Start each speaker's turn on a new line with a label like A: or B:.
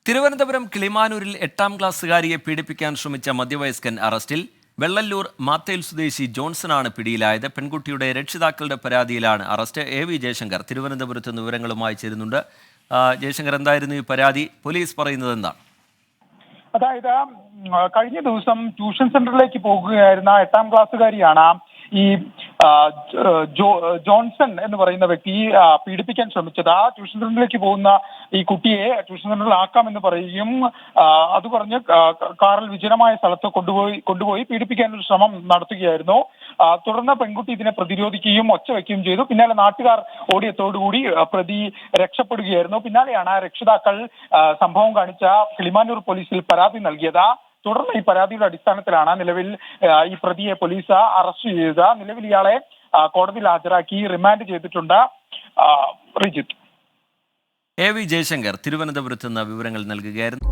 A: തിരുവനന്തപുരം കിളിമാനൂരിൽ 8ാം ക്ലാസ്സുകാരിയെ പീഡിപ്പിക്കാൻ ശ്രമിച്ച മധ്യവയസ്കൻ അറസ്റ്റിൽ. വെള്ളല്ലൂർ മാത്തേൽ സ്വദേശി ജോൺസണാണ് പിടിയിലായത്. പെൺകുട്ടിയുടെ രക്ഷിതാക്കളുടെ പരാതിയിലാണ് അറസ്റ്റ്. എ.വി. ജയശങ്കർ തിരുവനന്തപുരത്ത് നിന്ന് വിവരങ്ങളുമായി ചേരുന്നുണ്ട്. ജയശങ്കർ, എന്തായിരുന്നു ഈ പരാതി? പോലീസ് പറയുന്നത് എന്താണ്?
B: അതായത് കഴിഞ്ഞ ദിവസം ട്യൂഷൻ സെന്ററിലേക്ക് പോകുകയായിരുന്ന 8ാം ക്ലാസ്സുകാരിയാണ് ഈ ജോൺസൺ എന്ന് പറയുന്ന വ്യക്തി പീഡിപ്പിക്കാൻ ശ്രമിച്ചത്. ആ ട്യൂഷൻ സെന്ററിലേക്ക് പോകുന്ന ഈ കുട്ടിയെ ട്യൂഷൻ സെന്ററിൽ ആക്കാമെന്ന് പറയുകയും അത് പറഞ്ഞ് കാറിൽ വിജനമായ സ്ഥലത്ത് കൊണ്ടുപോയി പീഡിപ്പിക്കാനൊരു ശ്രമം നടത്തുകയായിരുന്നു. തുടർന്ന് പെൺകുട്ടി ഇതിനെ പ്രതിരോധിക്കുകയും ഒച്ച വയ്ക്കുകയും ചെയ്തു. പിന്നാലെ നാട്ടുകാർ ഓടിയതോടുകൂടി പ്രതി രക്ഷപ്പെടുകയായിരുന്നു. പിന്നാലെയാണ് രക്ഷിതാക്കൾ സംഭവം കാണിച്ച കിളിമാനൂർ പോലീസിൽ പരാതി നൽകിയത്. തുടർന്ന് ഈ പരാതിയുടെ അടിസ്ഥാനത്തിലാണ് നിലവിൽ ഈ പ്രതിയെ പോലീസ് അറസ്റ്റ് ചെയ്തത്. നിലവിൽ ഇയാളെ കോടതിയിൽ ഹാജരാക്കി റിമാൻഡ് ചെയ്തിട്ടുണ്ട്. റിജിത്ത്.
A: എ.വി. ജയശങ്കർ തിരുവനന്തപുരത്ത് നിന്ന് വിവരങ്ങൾ നൽകുകയായിരുന്നു.